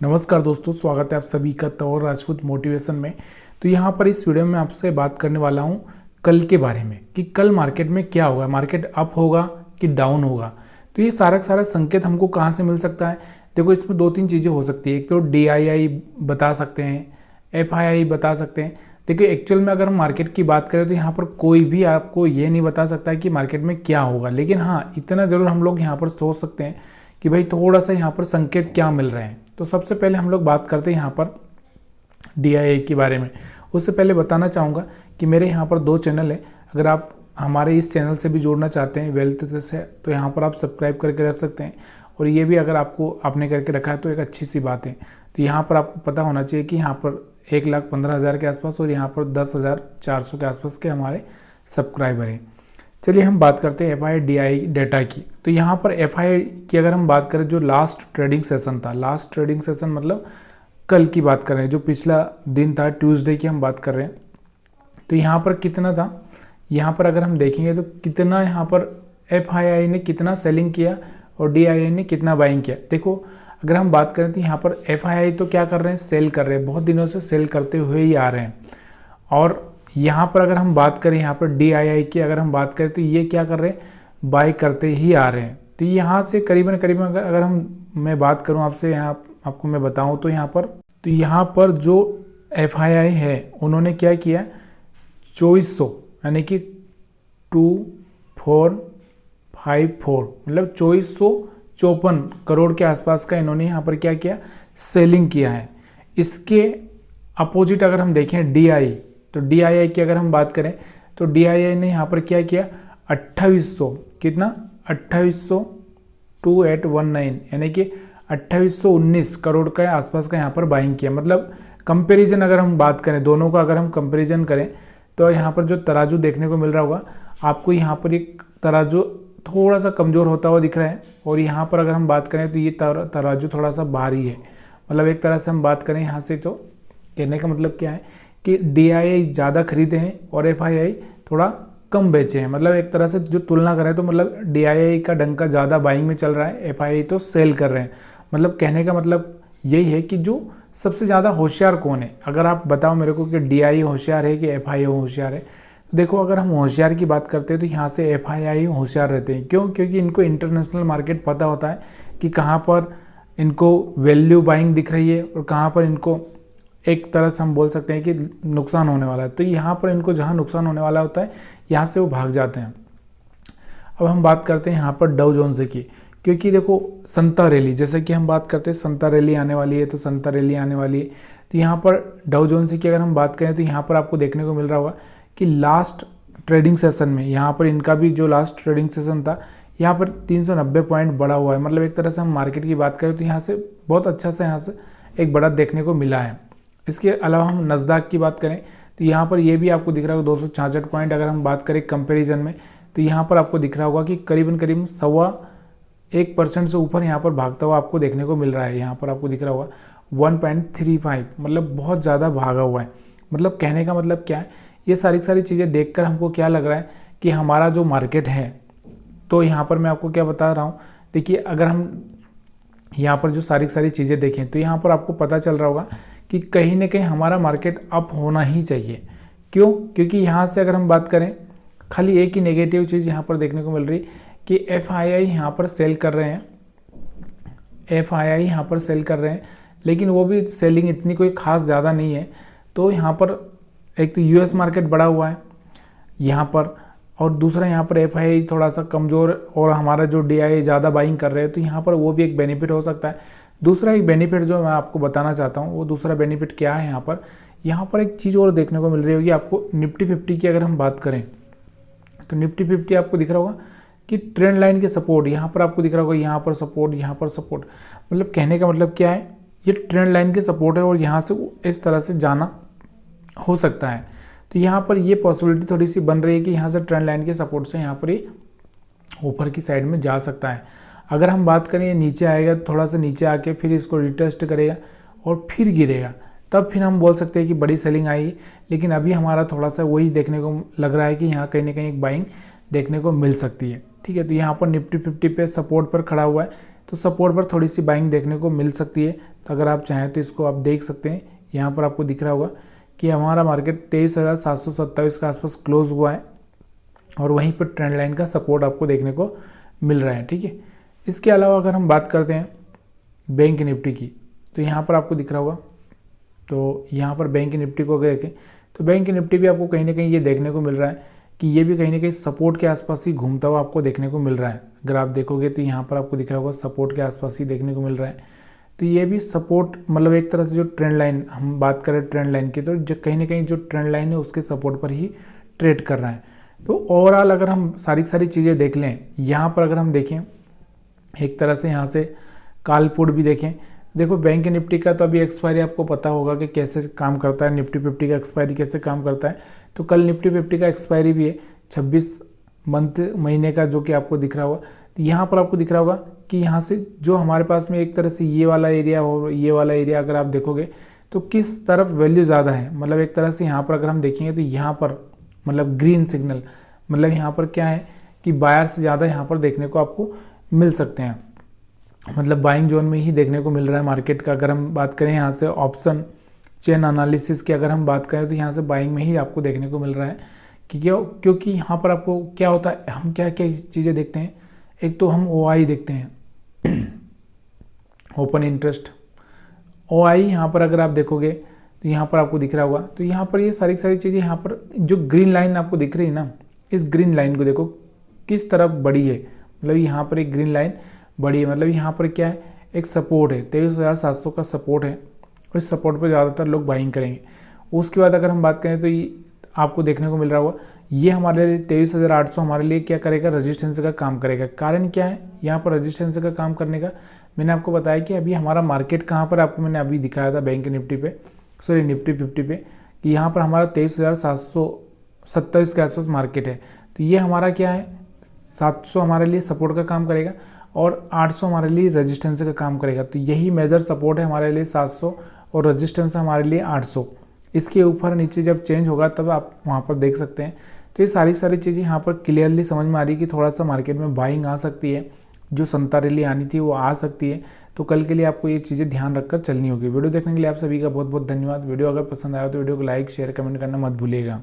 नमस्कार दोस्तों, स्वागत है आप सभी का तौर राजपूत मोटिवेशन में। तो यहाँ पर इस वीडियो में आपसे बात करने वाला हूँ कल के बारे में कि कल मार्केट में क्या होगा, मार्केट अप होगा कि डाउन होगा। तो ये सारा सारा संकेत हमको कहाँ से मिल सकता है। देखो, इसमें दो तीन चीज़ें हो सकती है। एक तो DII बता सकते हैं, FII बता सकते हैं। देखिए, एक्चुअल में अगर हम मार्केट की बात करें तो यहाँ पर कोई भी आपको ये नहीं बता सकता है कि मार्केट में क्या होगा, लेकिन हाँ, इतना ज़रूर हम लोग यहाँ पर सोच सकते हैं कि भाई थोड़ा सा यहाँ पर संकेत क्या मिल रहे हैं। तो सबसे पहले हम लोग बात करते हैं यहाँ पर DII के बारे में। उससे पहले बताना चाहूँगा कि मेरे यहाँ पर दो चैनल है। अगर आप हमारे इस चैनल से भी जुड़ना चाहते हैं वेल्थ से, तो यहाँ पर आप सब्सक्राइब करके रख सकते हैं। और ये भी अगर आपने करके रखा है तो एक अच्छी सी बात है। तो यहाँ पर आपको पता होना चाहिए कि यहाँ पर 1,15,000 के आसपास और यहाँ पर 10,400 के आसपास के हमारे सब्सक्राइबर हैं। चलिए हम बात करते हैं FI DI डेटा की। तो यहाँ पर FI की अगर हम बात करें, जो लास्ट ट्रेडिंग सेशन था, लास्ट ट्रेडिंग सेशन मतलब कल की बात कर रहे हैं, जो पिछला दिन था ट्यूसडे की हम बात कर रहे हैं। तो यहाँ पर कितना था, यहाँ पर अगर हम देखेंगे तो कितना यहाँ पर FII ने कितना सेलिंग किया और DII ने कितना बाइंग किया। देखो, अगर हम बात करें तो यहाँ पर FII तो क्या कर रहे हैं, सेल कर रहे हैं, बहुत दिनों से सेल करते हुए ही आ रहे हैं। और यहाँ पर अगर हम बात करें, यहाँ पर DII की अगर हम बात करें तो ये क्या कर रहे हैं, बाई करते ही आ रहे हैं। तो यहाँ से करीबन करीबन अगर मैं बात करूँ आपसे, यहाँ आपको मैं बताऊँ तो यहाँ पर जो FII है उन्होंने क्या किया, 2400 यानी कि 2454 मतलब 2454 करोड़ के आसपास का इन्होंने यहाँ पर क्या किया, सेलिंग किया है। इसके अपोजिट अगर हम देखें DII, तो DII की अगर हम बात करें तो DII ने यहाँ पर क्या किया, 2800 कितना 2819 यानी कि 2819 करोड़ के आसपास का यहाँ पर बाइंग किया। मतलब कंपैरिजन अगर हम बात करें, दोनों का अगर हम कंपैरिजन करें तो यहाँ पर जो तराजू देखने को मिल रहा होगा आपको, यहाँ पर एक तराजू थोड़ा सा कमज़ोर होता हुआ दिख रहा है। और यहाँ पर अगर हम बात करें तो ये तराजू थोड़ा सा भारी है। मतलब एक तरह से हम बात करें यहाँ से, तो कहने का मतलब क्या है कि DII ज़्यादा खरीदे हैं और FII थोड़ा कम बेचे हैं। मतलब एक तरह से जो तुलना करें तो मतलब DII का डंका ज़्यादा बाइंग में चल रहा है, FII तो सेल कर रहे हैं। मतलब कहने का मतलब यही है कि जो सबसे ज़्यादा होशियार कौन है। अगर आप बताओ मेरे को कि DII होशियार है कि FII होशियार है, तो देखो, अगर हम होशियार की बात करते हैं तो यहाँ से FII होशियार रहते हैं। क्यों? क्योंकि इनको इंटरनेशनल मार्केट पता होता है कि कहाँ पर इनको वैल्यू बाइंग दिख रही है और कहाँ पर इनको एक तरह से हम बोल सकते हैं कि नुकसान होने वाला है। तो यहाँ पर इनको जहाँ नुकसान होने वाला होता है यहाँ से वो भाग जाते हैं। अब हम बात करते हैं यहाँ पर डाउ जोन्स की, क्योंकि देखो संता रैली, जैसे कि हम बात करते हैं संता रैली आने वाली है, तो संता रैली आने वाली है। तो यहाँ पर डाउ जोन्स की अगर हम बात करें तो यहाँ पर आपको देखने को मिल रहा होगा कि लास्ट ट्रेडिंग सेशन में यहाँ पर इनका भी जो लास्ट ट्रेडिंग सेशन था, यहाँ पर 390 पॉइंट बढ़ा हुआ है। मतलब एक तरह से हम मार्केट की बात करें तो यहाँ से बहुत अच्छा से यहाँ से एक बड़ा देखने को मिला है। इसके अलावा हम नस्दाक की बात करें तो यहाँ पर ये भी आपको दिख रहा होगा 266 पॉइंट। अगर हम बात करें कंपैरिजन में तो यहाँ पर आपको दिख रहा होगा कि करीबन 1% से ऊपर यहाँ पर भागता हुआ आपको देखने को मिल रहा है। यहाँ पर आपको दिख रहा होगा 1.35, मतलब बहुत ज़्यादा भागा हुआ है। मतलब कहने का मतलब क्या है, ये सारी चीज़ें देखकर हमको क्या लग रहा है कि हमारा जो मार्केट है, तो यहाँ पर मैं आपको क्या बता रहा हूँ, देखिए अगर हम यहाँ पर जो सारी चीज़ें देखें तो यहाँ पर आपको पता चल रहा होगा कि कहीं ना कहीं हमारा मार्केट अप होना ही चाहिए। क्यों? क्योंकि यहाँ से अगर हम बात करें, खाली एक ही नेगेटिव चीज़ यहाँ पर देखने को मिल रही कि FII यहाँ पर सेल कर रहे हैं, FII यहाँ पर सेल कर रहे हैं, लेकिन वो भी सेलिंग इतनी कोई खास ज़्यादा नहीं है। तो यहाँ पर एक तो US मार्केट बढ़ा हुआ है यहाँ पर, और दूसरा यहाँ पर FII थोड़ा सा कमज़ोर और हमारा जो DII ज़्यादा बाइंग कर रहे हैं, तो यहाँ पर वो भी एक बेनिफिट हो सकता है। दूसरा एक बेनिफिट जो मैं आपको बताना चाहता हूँ, वो दूसरा बेनिफिट क्या है, यहाँ पर एक चीज़ और देखने को मिल रही होगी आपको। निफ्टी 50 की अगर हम बात करें तो निफ्टी 50 आपको दिख रहा होगा कि ट्रेंड लाइन के सपोर्ट, यहाँ पर आपको दिख रहा होगा, यहाँ पर सपोर्ट, यहाँ पर सपोर्ट। मतलब कहने का मतलब क्या है, ये ट्रेंड लाइन के सपोर्ट है और यहाँ से इस तरह से जाना हो सकता है। तो यहाँ पर ये पॉसिबिलिटी थोड़ी सी बन रही है कि यहाँ से ट्रेंड लाइन के सपोर्ट से यहाँ पर ये ऊपर की साइड में जा सकता है। अगर हम बात करें ये नीचे आएगा, थोड़ा सा नीचे आके फिर इसको रिटेस्ट करेगा और फिर गिरेगा, तब फिर हम बोल सकते हैं कि बड़ी सेलिंग आई। लेकिन अभी हमारा थोड़ा सा वही देखने को लग रहा है कि यहाँ कहीं ना कहीं एक बाइंग देखने को मिल सकती है। ठीक है, तो यहाँ पर निफ्टी 50 पे सपोर्ट पर खड़ा हुआ है, तो सपोर्ट पर थोड़ी सी बाइंग देखने को मिल सकती है। तो अगर आप चाहें तो इसको आप देख सकते हैं। यहाँ पर आपको दिख रहा होगा कि हमारा मार्केट 23,727 के आसपास क्लोज हुआ है और वहीं पर ट्रेंड लाइन का सपोर्ट आपको देखने को मिल रहा है। ठीक है, इसके अलावा अगर हम बात करते हैं बैंक निफ्टी की, तो यहाँ पर आपको दिख रहा होगा, तो यहाँ पर बैंक निफ्टी को अगर देखें तो बैंक निफ्टी भी आपको कहीं ना कहीं ये देखने को मिल रहा है कि ये भी कहीं ना कहीं सपोर्ट के आसपास ही घूमता हुआ आपको देखने को मिल रहा है। अगर आप देखोगे तो यहाँ पर आपको दिख रहा होगा सपोर्ट के आसपास ही देखने को मिल रहा है। तो ये भी सपोर्ट मतलब एक तरह से जो ट्रेंड लाइन, हम बात करें ट्रेंड लाइन की, तो जो कहीं ना कहीं जो ट्रेंड लाइन है उसके सपोर्ट पर ही ट्रेड कर रहा है। तो ओवरऑल अगर हम सारी चीज़ें देख लें, यहाँ पर अगर हम देखें एक तरह से यहाँ से काल पुट भी देखें, देखो बैंक निफ्टी का तो अभी एक्सपायरी आपको पता होगा कि कैसे काम करता है, निफ्टी 50 का एक्सपायरी कैसे काम करता है। तो कल निफ्टी 50 का एक्सपायरी भी है 26 महीने का, जो कि आपको दिख रहा होगा। तो यहाँ पर आपको दिख रहा होगा कि यहाँ से जो हमारे पास में एक तरह से ये वाला एरिया और ये वाला एरिया अगर आप देखोगे तो किस तरफ वैल्यू ज़्यादा है, मतलब एक तरह से यहाँ पर अगर हम देखेंगे तो यहाँ पर मतलब ग्रीन सिग्नल, मतलब यहाँ पर क्या है कि बायर से ज़्यादा यहाँ पर देखने को आपको मिल सकते हैं, मतलब बाइंग जोन में ही देखने को मिल रहा है मार्केट का। अगर हम बात करें यहाँ से ऑप्शन चेन एनालिसिस की अगर हम बात करें तो यहाँ से बाइंग में ही आपको देखने को मिल रहा है कि क्योंकि यहाँ पर आपको क्या होता है, हम क्या क्या चीज़ें देखते हैं। एक तो हम OI देखते हैं, ओपन इंटरेस्ट OI। यहाँ पर अगर आप देखोगे तो यहाँ पर आपको दिख रहा होगा, तो यहाँ पर ये सारी चीज़ें, यहाँ पर जो ग्रीन लाइन आपको दिख रही है ना, इस ग्रीन लाइन को देखो किस तरफ बड़ी है, मतलब यहाँ पर एक ग्रीन लाइन बड़ी है, मतलब यहाँ पर क्या है एक सपोर्ट है, 23,700 का सपोर्ट है, उस सपोर्ट पर ज़्यादातर लोग बाइंग करेंगे। उसके बाद अगर हम बात करें तो ये आपको देखने को मिल रहा होगा, ये हमारे लिए 23,800 हमारे लिए क्या करेगा, रेजिस्टेंस का काम करेगा। कारण क्या है यहाँ पर रेजिस्टेंस का काम करने का, मैंने आपको बताया कि अभी हमारा मार्केट कहाँ पर, आपको मैंने अभी दिखाया था बैंक निफ्टी पे, सॉरी निफ्टी 50 पे, कि यहाँ पर हमारा 23,727 के आसपास मार्केट है। तो ये हमारा क्या है, 700 हमारे लिए सपोर्ट का काम करेगा और 800 हमारे लिए रेजिस्टेंस का काम करेगा। तो यही मेजर सपोर्ट है हमारे लिए 700 और रेजिस्टेंस हमारे लिए 800। इसके ऊपर नीचे जब चेंज होगा तब आप वहाँ पर देख सकते हैं। तो ये सारी चीज़ें यहाँ पर क्लियरली समझ में आ रही है कि थोड़ा सा मार्केट में बाइंग आ सकती है, जो संता रैली आनी थी वो आ सकती है। तो कल के लिए आपको ये चीज़ें ध्यान रखकर चलनी होगी। वीडियो देखने के लिए आप सभी का बहुत बहुत धन्यवाद। वीडियो अगर पसंद आया तो वीडियो को लाइक शेयर कमेंट करना मत भूलिएगा।